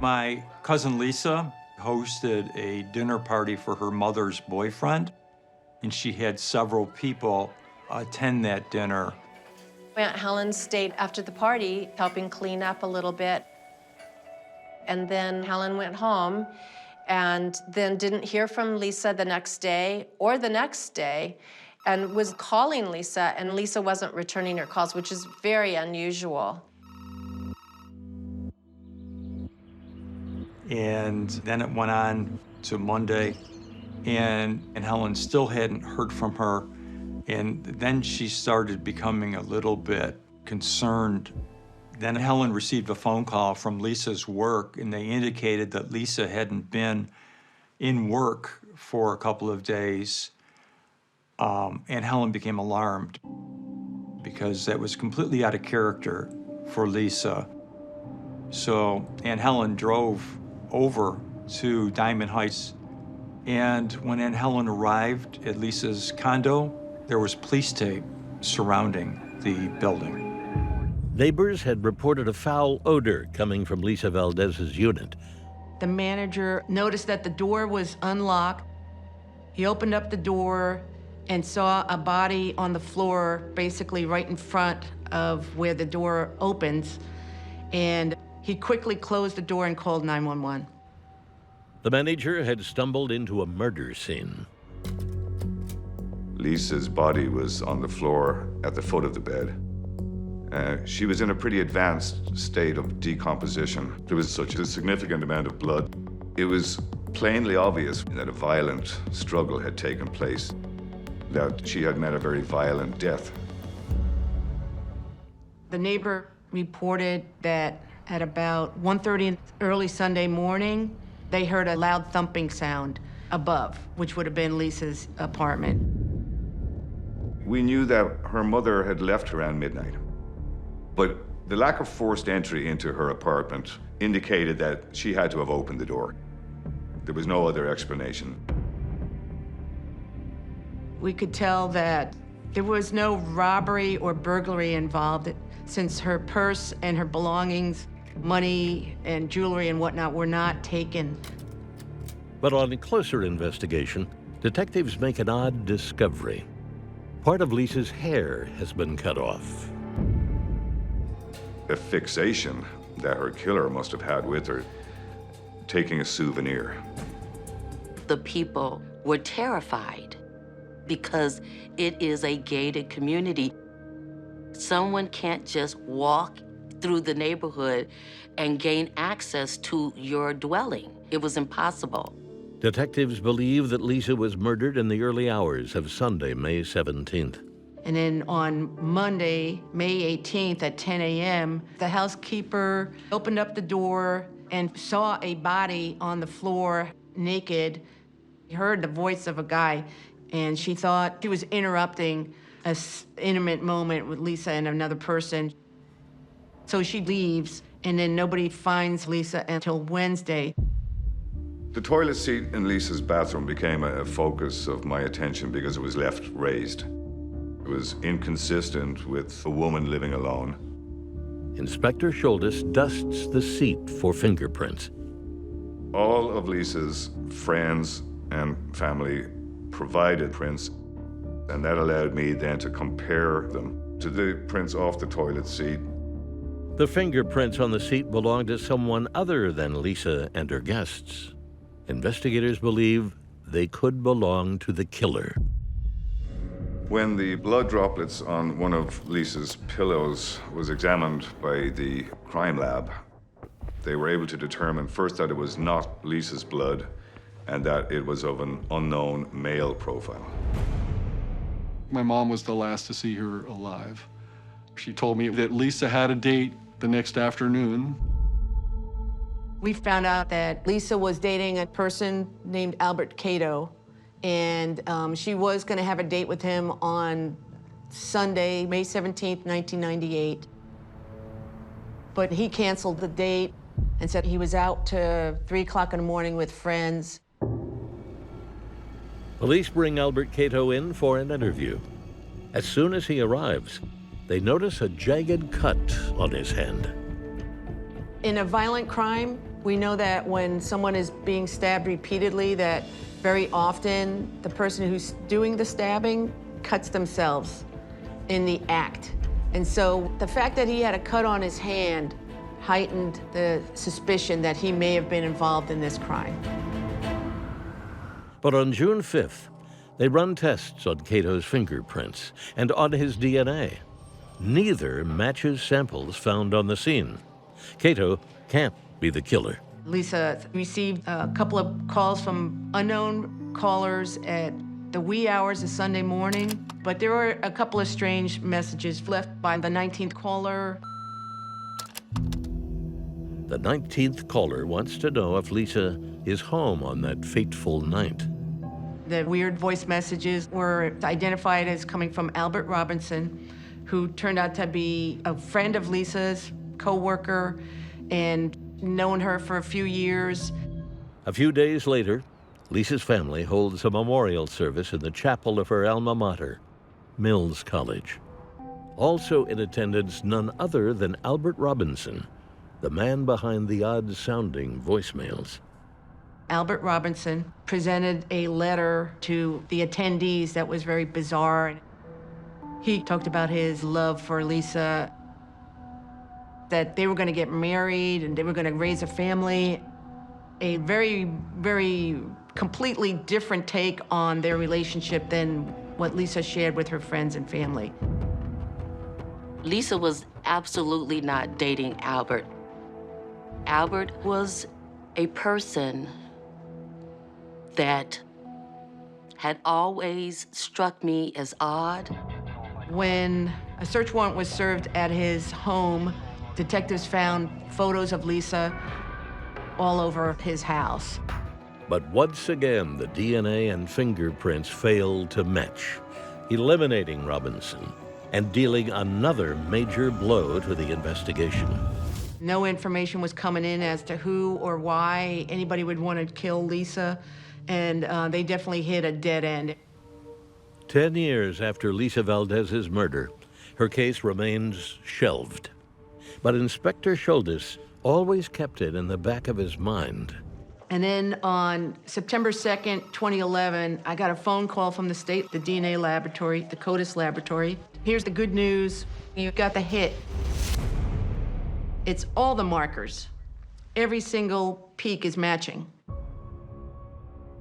My cousin Lisa hosted a dinner party for her mother's boyfriend, and she had several people attend that dinner. Aunt Helen stayed after the party, helping clean up a little bit. And then Helen went home and then didn't hear from Lisa the next day or the next day, and was calling Lisa, and Lisa wasn't returning her calls, which is very unusual. And then it went on to Monday, and Helen still hadn't heard from her. And then she started becoming a little bit concerned. Then Helen received a phone call from Lisa's work, and they indicated that Lisa hadn't been in work for a couple of days. And Helen became alarmed because that was completely out of character for Lisa. So Aunt Helen drove over to Diamond Heights, and when Aunt Helen arrived at Lisa's condo, there was police tape surrounding the building. Neighbors had reported a foul odor coming from Lisa Valdez's unit. The manager noticed that the door was unlocked. He opened up the door and saw a body on the floor, basically right in front of where the door opens. And he quickly closed the door and called 911. The manager had stumbled into a murder scene. Lisa's body was on the floor at the foot of the bed. She was in a pretty advanced state of decomposition. There was such a significant amount of blood. It was plainly obvious that a violent struggle had taken place, that she had met a very violent death. The neighbor reported that at about 1:30 early Sunday morning, they heard a loud thumping sound above, which would have been Lisa's apartment. We knew that her mother had left around midnight, but the lack of forced entry into her apartment indicated that she had to have opened the door. There was no other explanation. We could tell that there was no robbery or burglary involved, since her purse and her belongings, money and jewelry and whatnot, were not taken. But on a closer investigation, detectives make an odd discovery. Part of Lisa's hair has been cut off. A fixation that her killer must have had with her, taking a souvenir. The people were terrified because it is a gated community. Someone can't just walk through the neighborhood and gain access to your dwelling. It was impossible. Detectives believe that Lisa was murdered in the early hours of Sunday, May 17th. And then on Monday, May 18th at 10 a.m., the housekeeper opened up the door and saw a body on the floor, naked. She heard the voice of a guy, and she thought she was interrupting an intimate moment with Lisa and another person. So she leaves, and then nobody finds Lisa until Wednesday. The toilet seat in Lisa's bathroom became a focus of my attention because it was left raised. It was inconsistent with a woman living alone. Inspector Schultes dusts the seat for fingerprints. All of Lisa's friends and family provided prints, and that allowed me then to compare them to the prints off the toilet seat. The fingerprints on the seat belonged to someone other than Lisa and her guests. Investigators believe they could belong to the killer. When the blood droplets on one of Lisa's pillows was examined by the crime lab, they were able to determine first that it was not Lisa's blood and that it was of an unknown male profile. My mom was the last to see her alive. She told me that Lisa had a date the next afternoon. We found out that Lisa was dating a person named Albert Cato, and she was going to have a date with him on Sunday, May 17th, 1998. But he canceled the date and said he was out to 3 o'clock in the morning with friends. Police bring Albert Cato in for an interview. As soon as he arrives, they notice a jagged cut on his hand. In a violent crime, We know that when someone is being stabbed repeatedly, that very often the person who's doing the stabbing cuts themselves in the act. And so the fact that he had a cut on his hand heightened the suspicion that he may have been involved in this crime. But on June 5th, they run tests on Cato's fingerprints and on his DNA. Neither matches samples found on the scene. Cato can't be the killer. Lisa received a couple of calls from unknown callers at the wee hours of Sunday morning, but there were a couple of strange messages left by the 19th caller. The 19th caller wants to know if Lisa is home on that fateful night. The weird voice messages were identified as coming from Albert Robinson, who turned out to be a friend of Lisa's, co-worker, and known her for a few years. A few days later, Lisa's family holds a memorial service in the chapel of her alma mater, Mills College. Also in attendance, none other than Albert Robinson, the man behind the odd-sounding voicemails. Albert Robinson presented a letter to the attendees that was very bizarre. He talked about his love for Lisa, that they were going to get married and they were going to raise a family. A very, very completely different take on their relationship than what Lisa shared with her friends and family. Lisa was absolutely not dating Albert. Albert was a person that had always struck me as odd. When a search warrant was served at his home, detectives found photos of Lisa all over his house. But once again, the DNA and fingerprints failed to match, eliminating Robinson and dealing another major blow to the investigation. No information was coming in as to who or why anybody would want to kill Lisa, and they definitely hit a dead end. 10 years after Lisa Valdez's murder, her case remains shelved. But Inspector Schultes always kept it in the back of his mind. And then on September 2nd, 2011, I got a phone call from the state, the DNA laboratory, the CODIS laboratory. Here's the good news. You got the hit. It's all the markers. Every single peak is matching.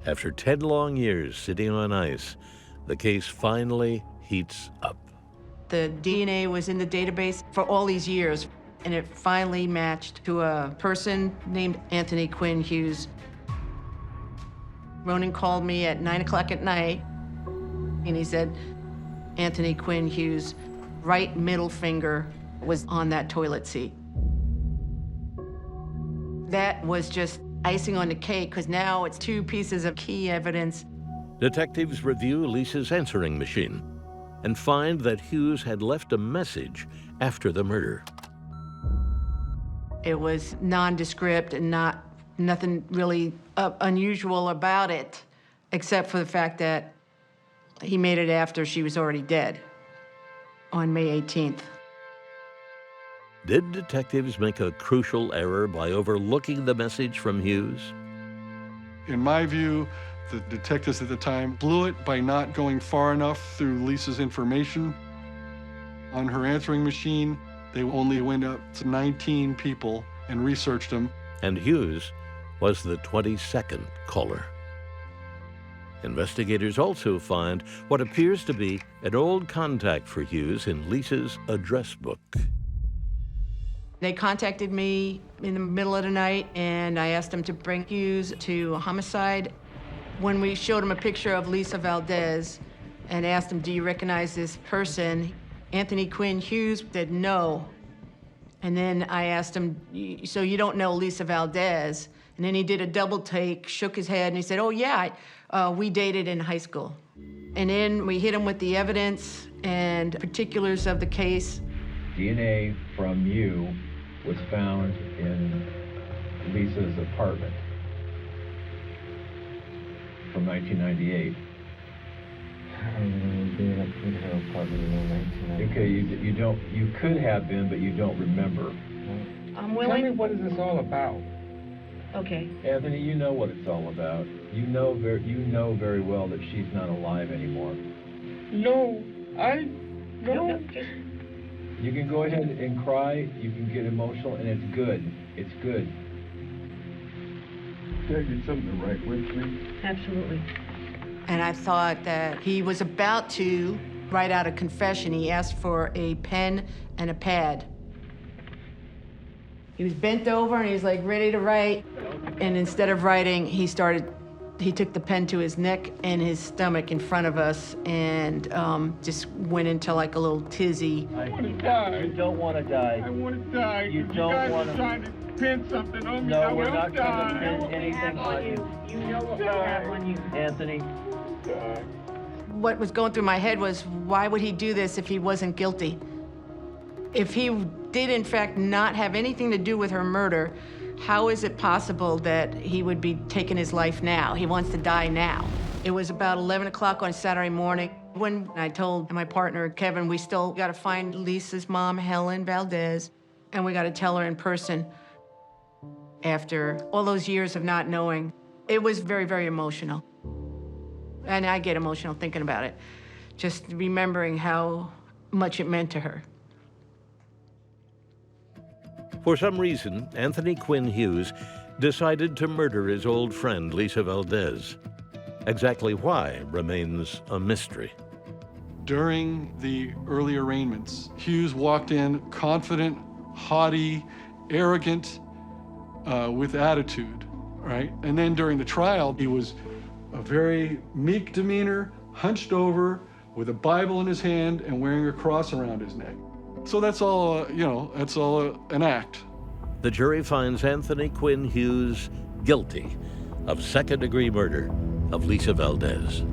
After 10 long years sitting on ice, the case finally heats up. The DNA was in the database for all these years, and it finally matched to a person named Anthony Quinn Hughes. Ronan called me at 9 o'clock at night, and he said, Anthony Quinn Hughes' right middle finger was on that toilet seat. That was just icing on the cake, because now it's 2 pieces of key evidence. Detectives review Lisa's answering machine and find that Hughes had left a message after the murder. It was nondescript and nothing really unusual about it, except for the fact that he made it after she was already dead on May 18th. Did detectives make a crucial error by overlooking the message from Hughes? In my view, the detectives at the time blew it by not going far enough through Lisa's information. On her answering machine, they only went up to 19 people and researched them. And Hughes was the 22nd caller. Investigators also find what appears to be an old contact for Hughes in Lisa's address book. They contacted me in the middle of the night, and I asked them to bring Hughes to a homicide. When we showed him a picture of Lisa Valdez and asked him, do you recognize this person? Anthony Quinn Hughes said no. And then I asked him, so you don't know Lisa Valdez? And then he did a double take, shook his head, and he said, oh yeah, we dated in high school. And then we hit him with the evidence and particulars of the case. DNA from you was found in Lisa's apartment from 1998. Okay, you could have been, but you don't remember. I'm Tell me, what is this all about? Okay. Anthony, you know what it's all about. You know very well that she's not alive anymore. No. You can go ahead and cry, you can get emotional, and it's good. It's good. Did I do something the right way, please? Absolutely. And I thought that he was about to write out a confession. He asked for a pen and a pad. He was bent over and he's like ready to write. And instead of writing, he took the pen to his neck and his stomach in front of us and just went into like a little tizzy. I want to die. You don't want to die. I want to die. You don't want to. Trying to pin something on me. No, I we're will not trying to die. pin anything on you. You know what we have on you. Anthony, What was going through my head was, why would he do this if he wasn't guilty? If he did, in fact, not have anything to do with her murder, how is it possible that he would be taking his life now? He wants to die now. It was about 11 o'clock on Saturday morning when I told my partner, Kevin, we still got to find Lisa's mom, Helen Valdez, and we got to tell her in person after all those years of not knowing. It was very, very emotional. And I get emotional thinking about it, just remembering how much it meant to her. For some reason, Anthony Quinn Hughes decided to murder his old friend, Lisa Valdez. Exactly why remains a mystery. During the early arraignments, Hughes walked in confident, haughty, arrogant, with attitude, right? And then during the trial, he was a very meek demeanor, hunched over, with a Bible in his hand and wearing a cross around his neck. So that's all, that's all an act. The jury finds Anthony Quinn Hughes guilty of second-degree murder of Lisa Valdez.